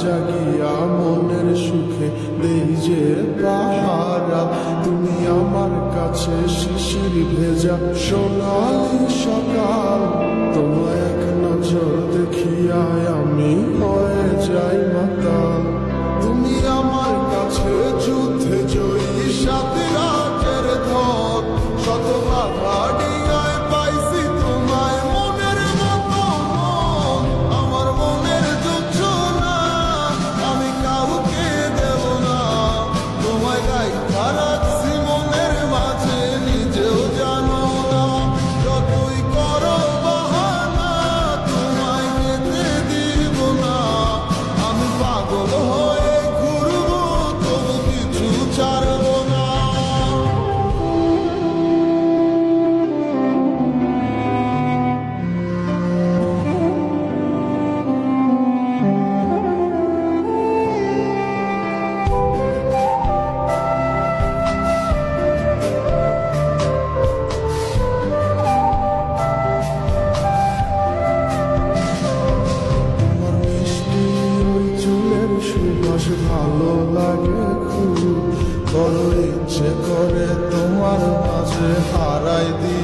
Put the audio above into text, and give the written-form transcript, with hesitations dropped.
জাগিয়া মনের সুখে দেই যে পাহারা। তুমি আমার কাছে শিশির ভেজা সোনালি সকাল, তোমায় এক নজর দেখিয়ায় আমি হয়ে যাই মাতাল। তুমি আমার কাছে যুদ্ধে জয়ী সাত রাজের ধন, শত বাধা ডিঙায় পাইছি তোমায় মনের মতো মন। আমার মনের যোজনা আমি কাউকে দেব না, তোমায় গাইথা রাখছি মনের মাঝে নিজেও জানো না। যতই করো বাহানা তোমায় যেতে দিব না, আমি পাগল হয়ে ঘুরবো তবু কিছু ছাড়বো না। তোমার মিষ্টি ওই চুলের সুবাস ভালো লাগে খুব, বড় ইচ্ছে করে তোমার মাঝে হারাই দিই